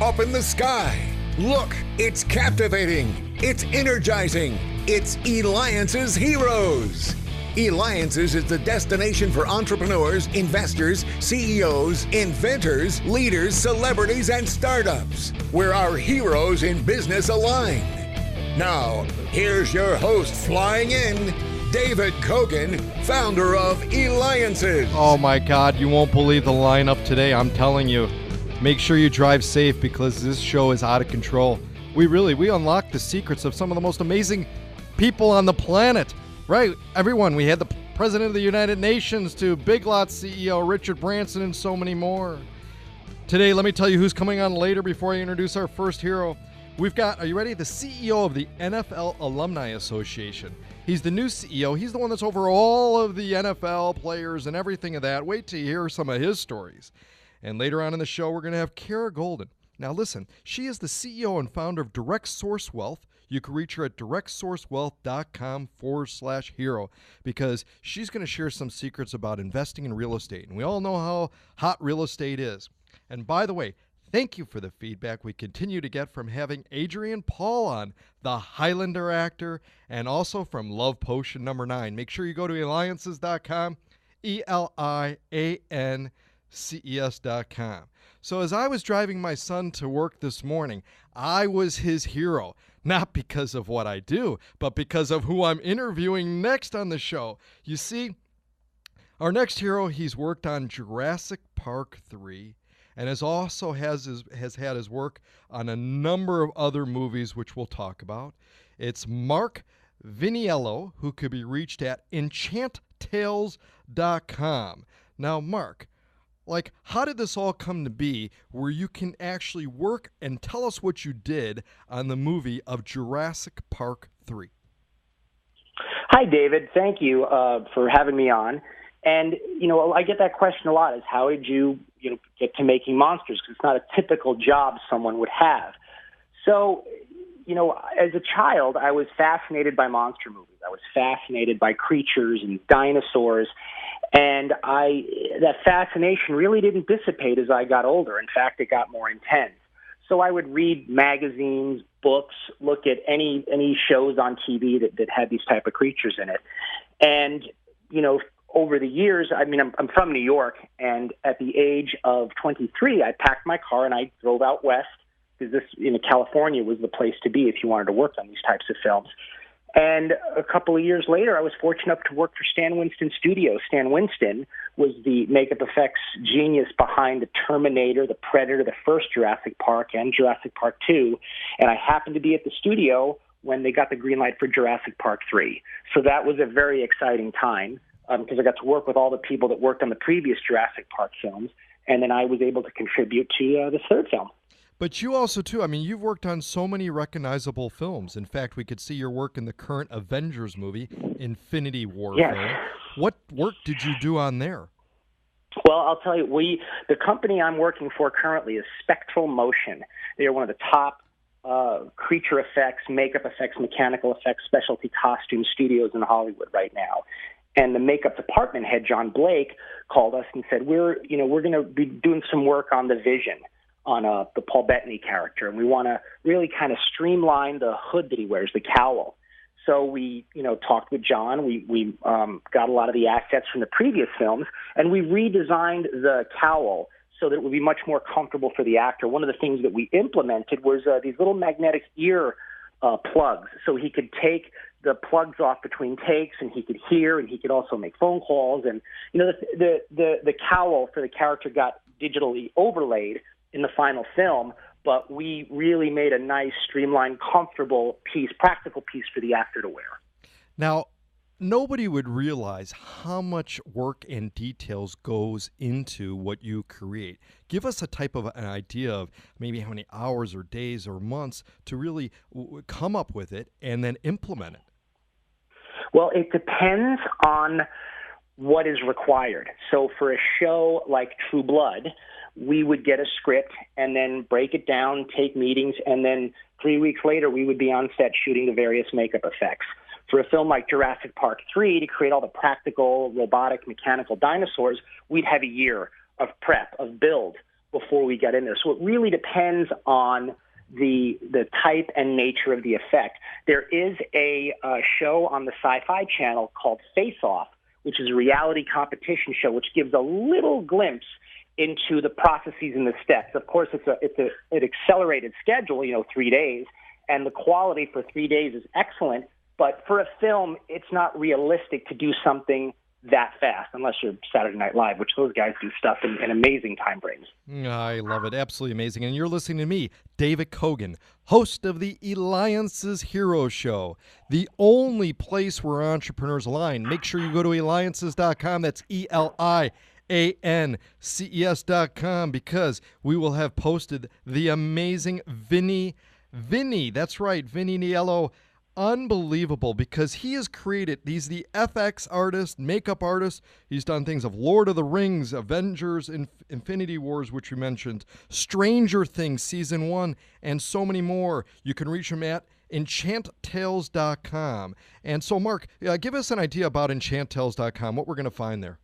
up in the sky. Look, it's captivating. It's energizing. It's Eliances Heroes. Eliances is the destination for entrepreneurs, investors, CEOs, inventors, leaders, celebrities, and startups, where our heroes in business align. Now, here's your host flying in, David Kogan, founder of Eliances. Oh my God, you won't believe the lineup today, I'm telling you. Make sure you drive safe because this show is out of control. We unlock the secrets of some of the most amazing people on the planet. Right, everyone. We had the President of the United Nations to Big Lots CEO Richard Branson and so many more. Today, let me tell you who's coming on later before I introduce our first hero. We've got, are you ready? The CEO of the NFL Alumni Association. He's the new CEO. He's the one that's over all of the NFL players and everything of that. Wait till you hear some of his stories. And later on in the show, we're going to have Kara Golden. Now listen, she is the CEO and founder of Direct Source Wealth. You can reach her at directsourcewealth.com/hero because she's going to share some secrets about investing in real estate. And we all know how hot real estate is. And by the way, thank you for the feedback we continue to get from having Adrian Paul on, the Highlander actor, and also from Love Potion number 9. Make sure you go to Eliances.com, ELIANCES.com. So as I was driving my son to work this morning, I was his hero, not because of what I do, but because of who I'm interviewing next on the show. You see, our next hero, he's worked on Jurassic Park 3 and has had his work on a number of other movies, which we'll talk about. It's Mark Viniello, who could be reached at enchanttales.com. Now, Mark, how did this all come to be where you can actually work and tell us what you did on the movie of Jurassic Park 3? Hi, David. Thank you for having me on. And, I get that question a lot, is how did you, get to making monsters? Because it's not a typical job someone would have. So, as a child, I was fascinated by monster movies. I was fascinated by creatures and dinosaurs. And that fascination really didn't dissipate as I got older. In fact, it got more intense. So I would read magazines, books, look at any shows on TV that had these type of creatures in it. And, over the years, I'm from New York, and at the age of 23, I packed my car and I drove out west because California was the place to be if you wanted to work on these types of films. And a couple of years later, I was fortunate enough to work for Stan Winston Studios. Stan Winston was the makeup effects genius behind the Terminator, the Predator, the first Jurassic Park, and Jurassic Park 2. And I happened to be at the studio when they got the green light for Jurassic Park 3. So that was a very exciting time because I got to work with all the people that worked on the previous Jurassic Park films. And then I was able to contribute to the third film. But you also, too, you've worked on so many recognizable films. In fact, we could see your work in the current Avengers movie, Infinity War Yes. film. What work did you do on there? Well, I'll tell you, the company I'm working for currently is Spectral Motion. They are one of the top creature effects, makeup effects, mechanical effects, specialty costume studios in Hollywood right now. And the makeup department head, John Blake, called us and said, we're going to be doing some work on the Vision, on the Paul Bettany character, and we want to really kind of streamline the hood that he wears, the cowl. So we, talked with John. We got a lot of the assets from the previous films, and we redesigned the cowl so that it would be much more comfortable for the actor. One of the things that we implemented was these little magnetic ear plugs, so he could take the plugs off between takes, and he could hear, and he could also make phone calls. And the cowl for the character got digitally overlaid in the final film, but we really made a nice, streamlined, comfortable piece, practical piece for the actor to wear. Now, nobody would realize how much work and details goes into what you create. Give us a type of an idea of maybe how many hours or days or months to really come up with it and then implement it. Well, it depends on what is required. So for a show like True Blood, we would get a script and then break it down, take meetings, and then 3 weeks later we would be on set shooting the various makeup effects. For a film like Jurassic Park 3, to create all the practical, robotic, mechanical dinosaurs, we'd have a year of prep, of build, before we got in there. So it really depends on the type and nature of the effect. There is a show on the Sci-Fi Channel called Face Off, which is a reality competition show, which gives a little glimpse into the processes and the steps. Of course, it's an accelerated schedule, 3 days, and the quality for 3 days is excellent. But for a film, it's not realistic to do something that fast, unless you're Saturday Night Live, which those guys do stuff in amazing time frames. I love it. Absolutely amazing. And you're listening to me, David Kogan, host of the Eliances Hero Show, the only place where entrepreneurs align. Make sure you go to Eliances.com. That's Eliances.com, because we will have posted the amazing Vinny. That's right, Viniello. Unbelievable, because he has created, he's the FX artist, makeup artist. He's done things of Lord of the Rings, Avengers, Infinity Wars, which you mentioned, Stranger Things Season 1, and so many more. You can reach him at enchanttales.com. And so, Mark, give us an idea about enchanttales.com, what we're going to find there.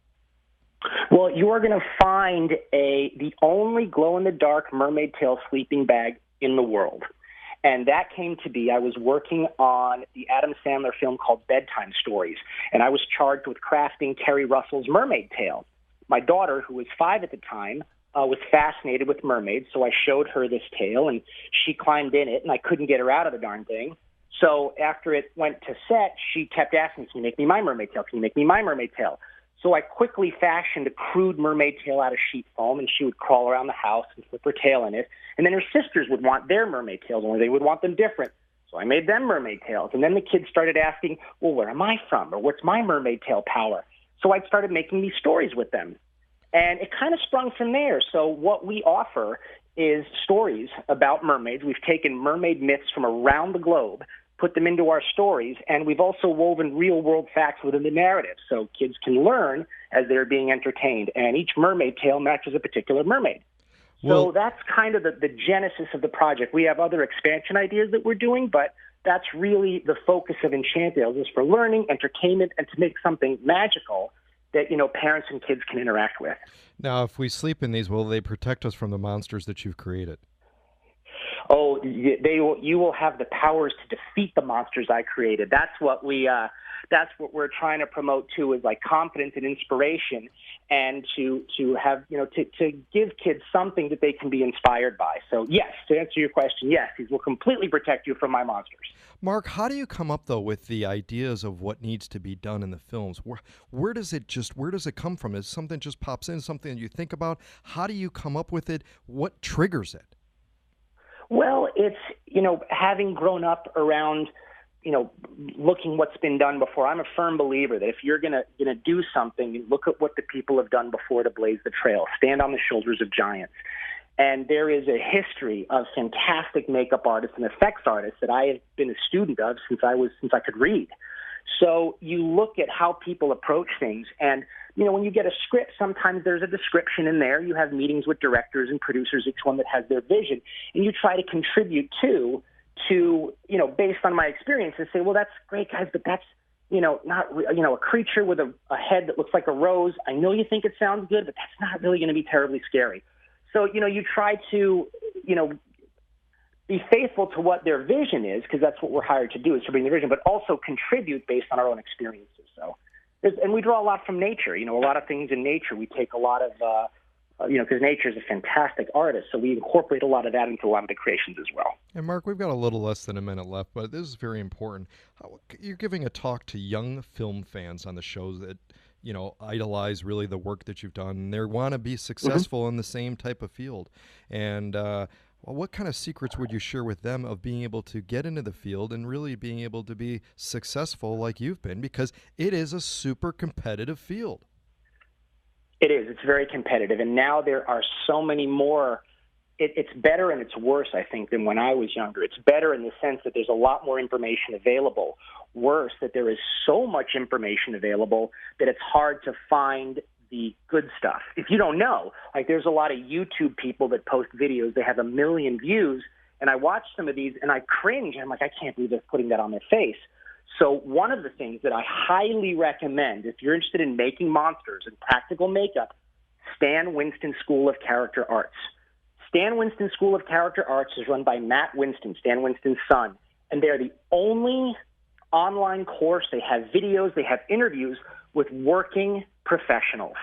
Well, you are going to find the only glow-in-the-dark mermaid tail sleeping bag in the world. And that came to be, I was working on the Adam Sandler film called Bedtime Stories, and I was charged with crafting Kerry Russell's mermaid tail. My daughter, who was 5 at the time, was fascinated with mermaids, so I showed her this tail, and she climbed in it, and I couldn't get her out of the darn thing. So after it went to set, she kept asking, can you make me my mermaid tail? Can you make me my mermaid tail? So I quickly fashioned a crude mermaid tail out of sheet foam, and she would crawl around the house and flip her tail in it. And then her sisters would want their mermaid tails, only they would want them different. So I made them mermaid tails. And then the kids started asking, well, where am I from? Or what's my mermaid tail power? So I started making these stories with them. And it kind of sprung from there. So what we offer is stories about mermaids. We've taken mermaid myths from around the globe, put them into our stories, and we've also woven real-world facts within the narrative so kids can learn as they're being entertained. And each mermaid tale matches a particular mermaid. So that's kind of the genesis of the project. We have other expansion ideas that we're doing, but that's really the focus of Enchant Tales, is for learning, entertainment, and to make something magical that, parents and kids can interact with. Now, if we sleep in these, will they protect us from the monsters that you've created? Oh, you will have the powers to defeat the monsters I created. That's what we're trying to promote too, is like confidence and inspiration, and to have, to give kids something that they can be inspired by. So yes, to answer your question, yes, these will completely protect you from my monsters. Mark, how do you come up though with the ideas of what needs to be done in the films? Where does it come from? Is something just pops in, something that you think about? How do you come up with it? What triggers it? Well, it's, having grown up around, looking what's been done before. I'm a firm believer that if you're gonna do something, look at what the people have done before to blaze the trail. Stand on the shoulders of giants. And there is a history of fantastic makeup artists and effects artists that I have been a student of since I could read. So you look at how people approach things, and when you get a script, sometimes there's a description in there. You have meetings with directors and producers, each one that has their vision, and you try to contribute to based on my experience, and say, well, that's great, guys, but that's not a creature with a head that looks like a rose. I know you think it sounds good, but that's not really going to be terribly scary. So you try to be faithful to what their vision is, because that's what we're hired to do, is to bring the vision, but also contribute based on our own experiences. So, and we draw a lot from nature. A lot of things in nature, we take a lot of, because nature is a fantastic artist, so we incorporate a lot of that into a lot of the creations as well. And Mark, we've got a little less than a minute left, but this is very important. You're giving a talk to young film fans on the shows that, idolize really the work that you've done, and they want to be successful in the same type of field. And what kind of secrets would you share with them of being able to get into the field and really being able to be successful like you've been? Because it is a super competitive field. It is. It's very competitive. And now there are so many more. It's better and it's worse, I think, than when I was younger. It's better in the sense that there's a lot more information available. Worse, that there is so much information available that it's hard to find the good stuff. If you don't know, there's a lot of YouTube people that post videos. They have 1 million views, and I watch some of these, and I cringe. I'm like, I can't believe they're putting that on their face. So one of the things that I highly recommend, if you're interested in making monsters and practical makeup, Stan Winston School of Character Arts. Stan Winston School of Character Arts is run by Matt Winston, Stan Winston's son, and they're the only online course. They have videos, they have interviews with working professionals.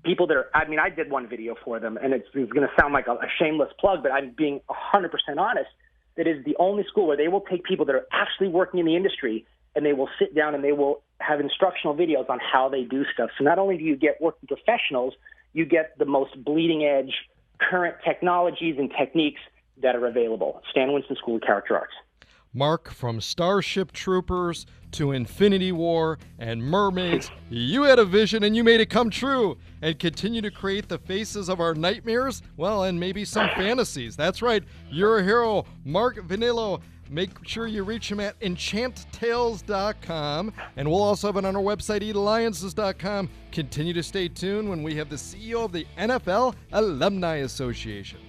People that are, I did one video for them, and it's going to sound like a shameless plug, but I'm being 100% honest. That is the only school where they will take people that are actually working in the industry, and they will sit down and they will have instructional videos on how they do stuff. So not only do you get working professionals, you get the most bleeding edge current technologies and techniques that are available. Stan Winston School of Character Arts. Mark, from Starship Troopers to Infinity War and mermaids, you had a vision and you made it come true and continue to create the faces of our nightmares, well, and maybe some fantasies. That's right, you're a hero, Mark Viniello. Make sure you reach him at enchanttales.com, and we'll also have it on our website, Eliances.com. Continue to stay tuned when we have the CEO of the NFL Alumni Association.